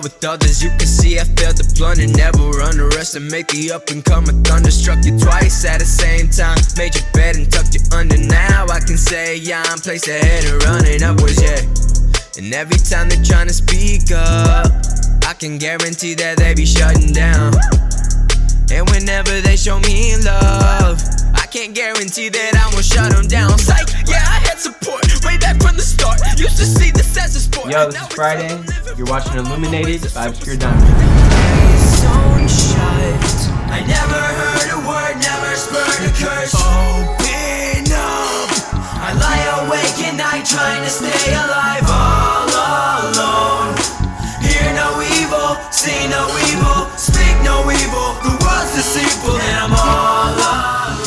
with others. You can see I failed to blunt and never underestimate the up and comer. Thunderstruck you twice at the same time. Made your bed and tucked you under. Now I can say yeah, I'm placed ahead and running upwards, yeah. And every time they're trying to speak up, I can guarantee that they be shutting down. And whenever they show me love, I can't guarantee that I won't shut them down. Psych, yeah, I had support way back from the start. Used to see this as a sport. Yo, this is Friday. You're watching Illuminated by Obscure Diamond. I never heard a word, never spurred a curse. Open up. I lie awake at night trying to stay alive, all alone. Hear no evil, see no evil, speak no evil. The world's deceitful and I'm all alone.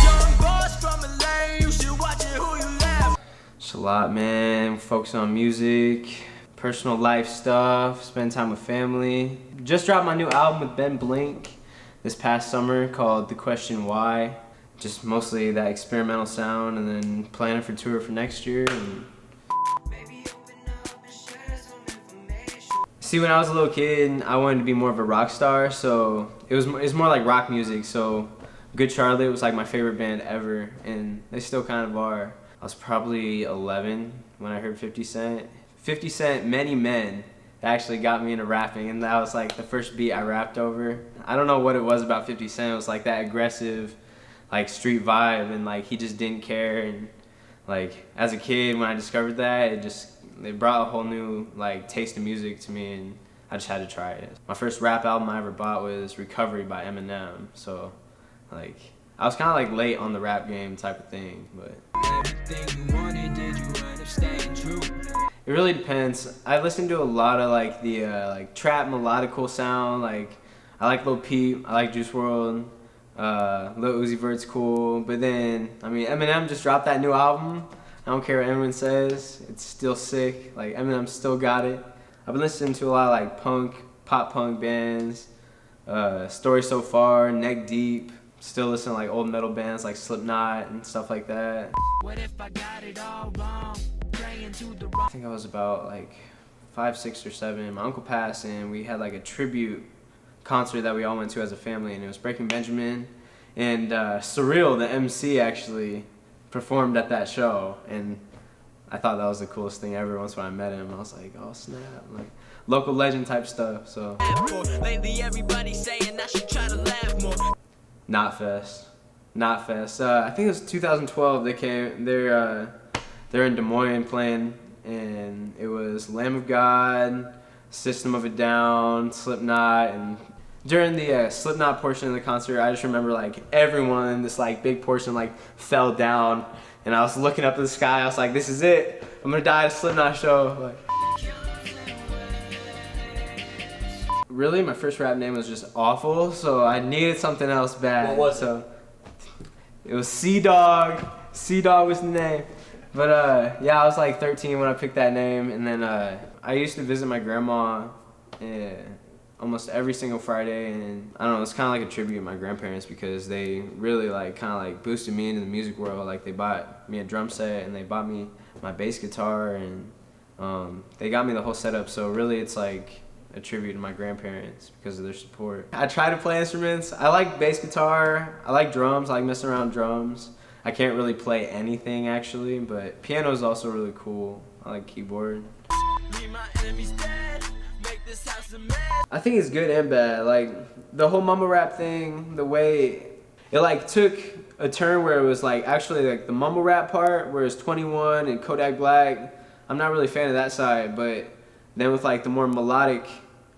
Young boss from LA, you should watch it who you laugh. It's a lot, man. Focus on music, personal life stuff, spend time with family. Just dropped my new album with Ben Blink this past summer called The Question Why. Just mostly that experimental sound, and then planning for tour for next year. And see, when I was a little kid, I wanted to be more of a rock star, so it was more like rock music. So Good Charlotte was like my favorite band ever, and they still kind of are. I was probably 11 when I heard 50 Cent. 50 Cent, Many Men, actually got me into rapping, and that was like the first beat I rapped over. I don't know what it was about 50 Cent. It was like that aggressive, like street vibe, and like he just didn't care. And like as a kid, when I discovered that, it brought a whole new like taste of music to me, and I just had to try it. My first rap album I ever bought was Recovery by Eminem. So like I was kind of like late on the rap game type of thing, but Everything you wanted, did you end up staying true? it really depends. I listen to a lot of like the like trap melodical sound. Like I like Lil Peep, I like Juice WRLD, Lil Uzi Vert's cool. But then I mean Eminem just dropped that new album. I don't care what anyone says, it's still sick. Like Eminem still got it. I've been listening to a lot of like punk, pop punk bands, Story So Far, Neck Deep. Still listen to like old metal bands like Slipknot and stuff like that. What if I got it all wrong? Praying to the I think I was about like 5, 6, or 7. My uncle passed, and we had like a tribute concert that we all went to as a family, and it was Breaking Benjamin. And Surreal, the MC, actually performed at that show, and I thought that was the coolest thing ever. Once when I met him, I was like, oh snap, like local legend type stuff. So lately everybody saying I should try to laugh more. Not Fest. I think it was 2012. They came. They're in Des Moines playing, and it was Lamb of God, System of a Down, Slipknot, and during the Slipknot portion of the concert, I just remember like everyone in this like big portion like fell down, and I was looking up at the sky. I was like, "This is it. I'm gonna die at a Slipknot show." Like, really, my first rap name was just awful, so I needed something else bad. What was it? So it was Sea-Dog. Sea-Dog was the name. But yeah, I was like 13 when I picked that name, and then I used to visit my grandma almost every single Friday, and I don't know, it's kind of like a tribute to my grandparents because they really like kind of like boosted me into the music world. Like they bought me a drum set, and they bought me my bass guitar, and they got me the whole setup. So really, it's like a tribute to my grandparents because of their support. I try to play instruments. I like bass guitar, I like drums, I like messing around with drums. I can't really play anything actually, but piano is also really cool. I like keyboard. I think it's good and bad. Like the whole mumble rap thing, the way it like took a turn where it was like actually like the mumble rap part where it's 21 and Kodak Black. I'm not really a fan of that side, but then with like the more melodic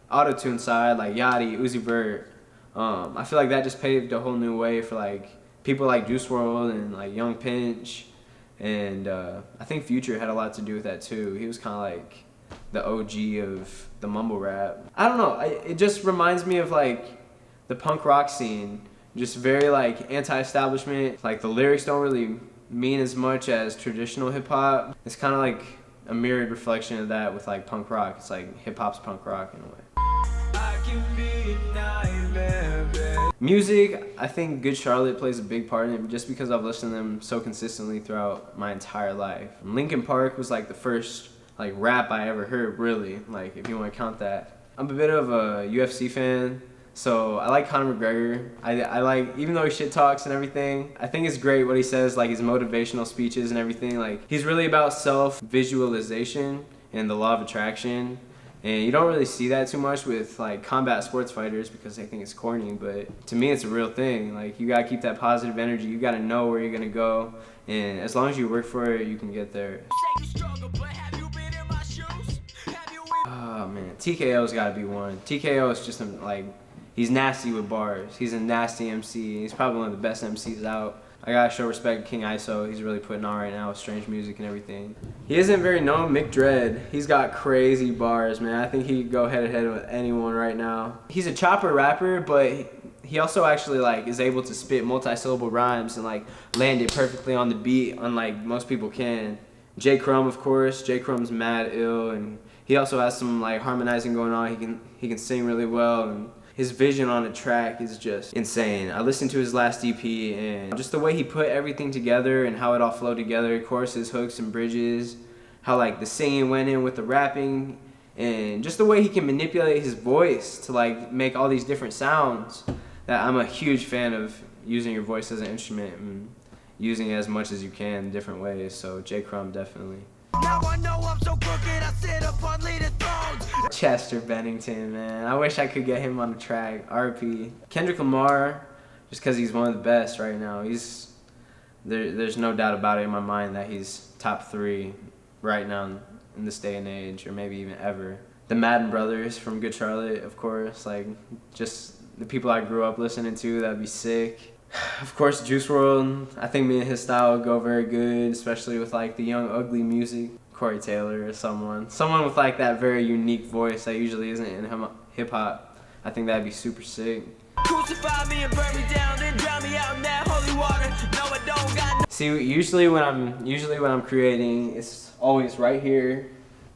auto-tune side, like Yachty, Uzi Vert, I feel like that just paved a whole new way for like people like Juice WRLD and like Young Pinch, and I think Future had a lot to do with that too. He was kind of like the OG of the mumble rap. I don't know, it just reminds me of like the punk rock scene, just very like anti-establishment. Like the lyrics don't really mean as much as traditional hip-hop. It's kind of like a mirrored reflection of that with like punk rock. It's like hip-hop's punk rock in a way. Music, I think Good Charlotte plays a big part in it just because I've listened to them so consistently throughout my entire life. Linkin Park was like the first like rap I ever heard, really, like if you want to count that. I'm a bit of a UFC fan, so I like Conor McGregor. I like, even though he shit talks and everything, I think it's great what he says, like his motivational speeches and everything. Like, he's really about self-visualization and the law of attraction. And you don't really see that too much with like combat sports fighters because they think it's corny, but to me it's a real thing. Like, you gotta keep that positive energy, you gotta know where you're gonna go, and as long as you work for it, you can get there. Oh man, TKO's gotta be one. TKO is just like, he's nasty with bars. He's a nasty MC. He's probably one of the best MCs out. I gotta show respect to King ISO. He's really putting on right now with strange music and everything. He isn't very known, Mick Dread. He's got crazy bars, man. I think he could go head to head with anyone right now. He's a chopper rapper, but he also actually like is able to spit multi-syllable rhymes and like land it perfectly on the beat, unlike most people can. J. Crumb, of course. J. Crumb's mad ill, and he also has some like harmonizing going on. He can sing really well, and his vision on a track is just insane. I listened to his last EP, and just the way he put everything together and how it all flowed together, choruses, hooks, and bridges, how like the singing went in with the rapping, and just the way he can manipulate his voice to like make all these different sounds. That I'm a huge fan of using your voice as an instrument and using it as much as you can in different ways. So J. Crumb, definitely. Now I know I'm so crooked, I sit upon leading thrones. Chester Bennington, man. I wish I could get him on the track. RP. Kendrick Lamar, just because he's one of the best right now. There's no doubt about it in my mind that he's top 3 right now in this day and age, or maybe even ever. The Madden Brothers from Good Charlotte, of course. Like, just the people I grew up listening to, that'd be sick. Of course, Juice WRLD. I think me and his style would go very good, especially with like the Young Ugly music. Corey Taylor or someone with like that very unique voice that usually isn't in hip hop. I think that'd be super sick. Crucify me and burn me down, then drown me out in that holy water. No, I don't got. See, usually when I'm creating, it's always right here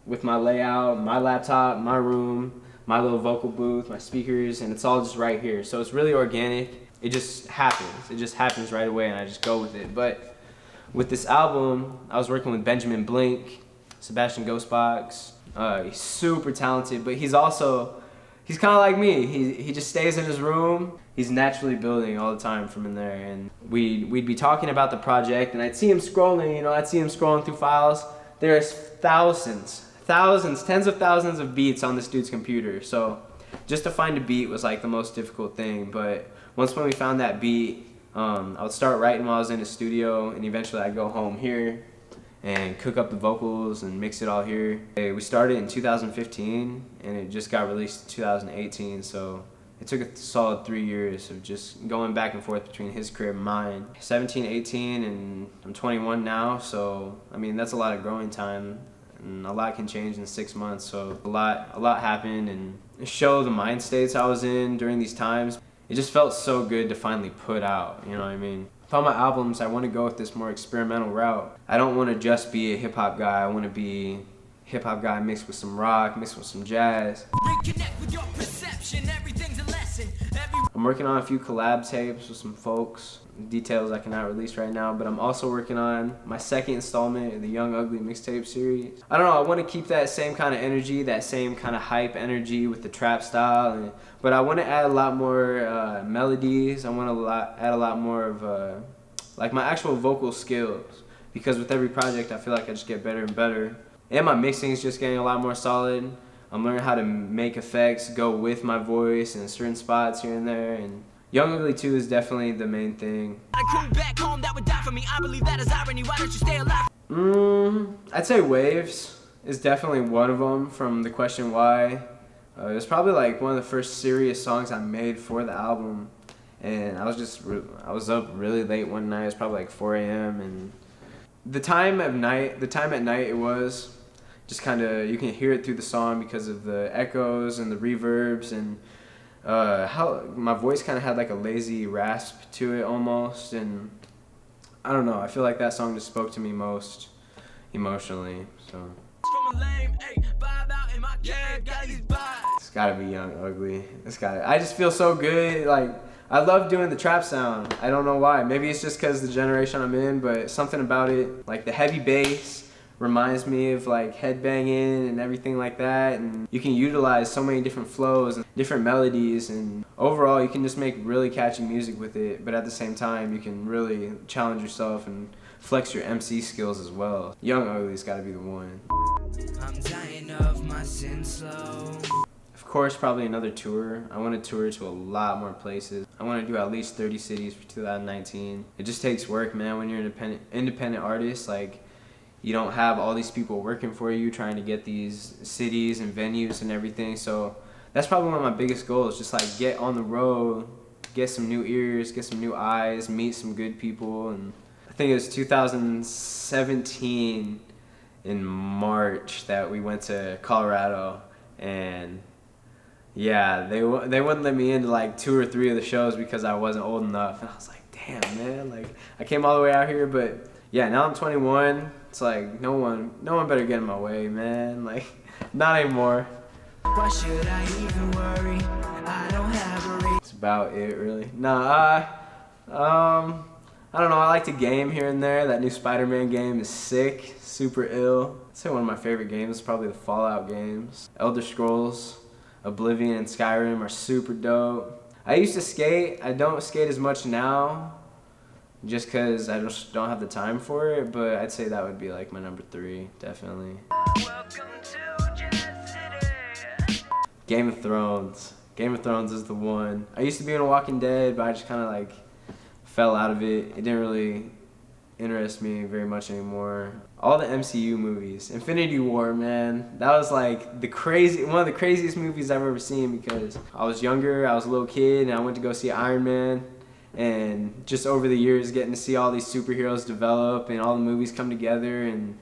with my layout, my laptop, my room, my little vocal booth, my speakers, and it's all just right here. So it's really organic. It just happens. It just happens right away, and I just go with it. But with this album, I was working with Benjamin Blink, Sebastian Ghostbox. He's super talented, but he's kind of like me. He just stays in his room. He's naturally building all the time from in there, and we'd be talking about the project, and I'd see him scrolling. I'd see him scrolling through files. There's thousands, tens of thousands of beats on this dude's computer. So just to find a beat was like the most difficult thing, but once when we found that beat, I would start writing while I was in the studio, and eventually I'd go home here and cook up the vocals and mix it all here. We started in 2015, and it just got released in 2018, so it took a solid 3 years of just going back and forth between his crib and mine. 17, 18, and I'm 21 now, so I mean, that's a lot of growing time, and a lot can change in 6 months, so a lot happened, and show the mind states I was in during these times. It just felt so good to finally put out, you know what I mean? With all my albums, I want to go with this more experimental route. I don't want to just be a hip-hop guy. I want to be a hip-hop guy mixed with some rock, mixed with some jazz. Reconnect with your perception, everything's a lesson. I'm working on a few collab tapes with some folks. Details I cannot release right now, but I'm also working on my second installment of the Young Ugly mixtape series. I don't know, I want to keep that same kind of energy, that same kind of hype energy with the trap style, but I want to add a lot more melodies. I want to add a lot more of like my actual vocal skills, because with every project I feel like I just get better and better. And my mixing is just getting a lot more solid. I'm learning how to make effects go with my voice in certain spots here and there, and Young Ugly 2 is definitely the main thing. I'd say Waves is definitely one of them from The Question Why. It was probably like one of the first serious songs I made for the album, and I was up really late one night. It was probably like 4 a.m. and the time at night it was just kind of, you can hear it through the song because of the echoes and the reverbs, and how my voice kind of had like a lazy rasp to it almost, and I don't know, I feel like that song just spoke to me most emotionally, so. It's gotta be Young Ugly. I just feel so good, like, I love doing the trap sound. I don't know why, maybe it's just because the generation I'm in, but something about it, like the heavy bass, reminds me of like headbanging and everything like that, and you can utilize so many different flows and different melodies, and overall you can just make really catchy music with it, but at the same time you can really challenge yourself and flex your MC skills as well. Young Ugly's gotta be the one. I'm dying of my sin slow. Of course, probably another tour. I want to tour to a lot more places. I want to do at least 30 cities for 2019. It just takes work, man, when you're an independent artist. Like, you don't have all these people working for you trying to get these cities and venues and everything. So that's probably one of my biggest goals, just like get on the road, get some new ears, get some new eyes, meet some good people. And I think it was 2017 in March that we went to Colorado, and yeah, they wouldn't let me into like 2 or 3 of the shows because I wasn't old enough. And I was like, damn, man, like I came all the way out here, but yeah, now I'm 21. It's like no one better get in my way, man. Like, not anymore. Why should I even worry? I don't have a reason. That's about it, really. Nah, I don't know. I like to game here and there. That new Spider-Man game is sick, super ill. I'd say one of my favorite games is probably the Fallout games. Elder Scrolls, Oblivion, and Skyrim are super dope. I used to skate. I don't skate as much now, just because I just don't have the time for it, but I'd say that would be like my number 3, definitely. Welcome to Jazz City. Game of Thrones. Game of Thrones is the one. I used to be in Walking Dead, but I just kind of like fell out of it. It didn't really interest me very much anymore. All the MCU movies. Infinity War, man. That was like one of the craziest movies I've ever seen, because I was younger, I was a little kid, and I went to go see Iron Man. And just over the years, getting to see all these superheroes develop and all the movies come together, and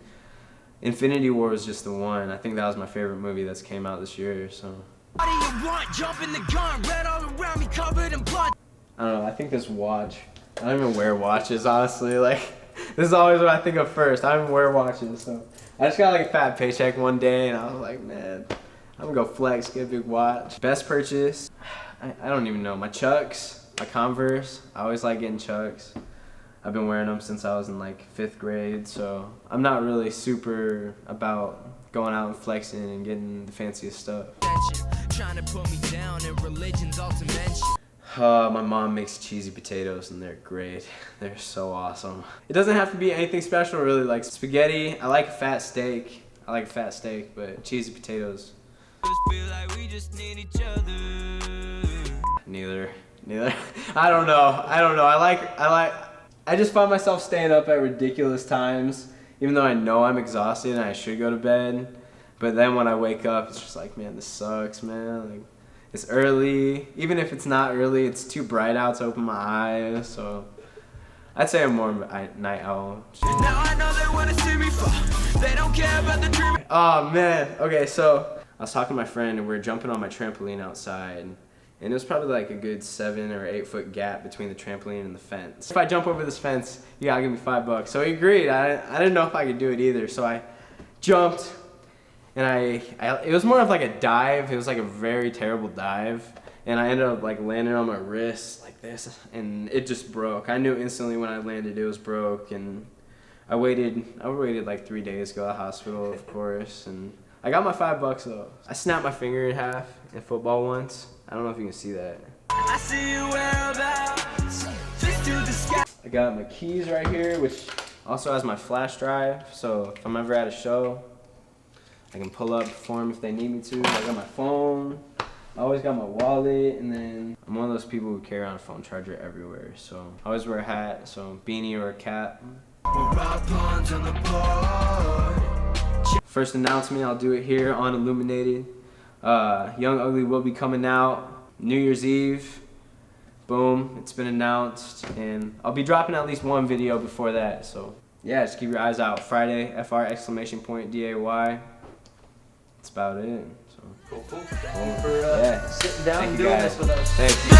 Infinity War was just the one. I think that was my favorite movie that's came out this year. So What do you want? Jump in the gun, red all around me, covered in blood. I don't know. I think this watch. I don't even wear watches, honestly. Like, this is always what I think of first. I don't even wear watches, so I just got like a fat paycheck one day, and I was like, man, I'm gonna go flex, get a big watch. Best purchase? I don't even know. My Chucks. My Converse, I always like getting Chucks. I've been wearing them since I was in like 5th grade, so I'm not really super about going out and flexing and getting the fanciest stuff. Trying to put me down in religion's ultimate mention. My mom makes cheesy potatoes and they're great. They're so awesome. It doesn't have to be anything special, really. Like spaghetti, I like a fat steak. But cheesy potatoes. Feel like we just need each other. Neither. I don't know. I just find myself staying up at ridiculous times, even though I know I'm exhausted and I should go to bed. But then when I wake up, it's just like, man, this sucks, man. Like, it's early. Even if it's not early, it's too bright out to open my eyes. So I'd say I'm more of a night owl. Now I know they wanna see me fall. They don't care about the dream. Oh man. Okay, so I was talking to my friend and we were jumping on my trampoline outside. And it was probably like a good 7 or 8 foot gap between the trampoline and the fence. If I jump over this fence, you gotta give me $5. So he agreed. I didn't know if I could do it either. So I jumped, and it was more of like a dive. It was like a very terrible dive. And I ended up like landing on my wrist like this, and it just broke. I knew instantly when I landed it was broke, and I waited like 3 days to go to the hospital, of course, and I got my $5 though. I snapped my finger in half in football once. I don't know if you can see that. I see you whereabouts. Just to the sky. I got my keys right here, which also has my flash drive, so if I'm ever at a show, I can pull up, perform if they need me to. I got my phone. I always got my wallet, and then I'm one of those people who carry around a phone charger everywhere, so I always wear a hat, so beanie or a cap. First announcement, I'll do it here on Illuminated. Young Ugly will be coming out New Year's Eve. Boom, it's been announced, and I'll be dropping at least one video before that, so yeah, just keep your eyes out. Friday, FR!DAY. That's about it. So. Cool. Cool. For Yeah. sitting down Thank and you doing guys. this with us. Thank you.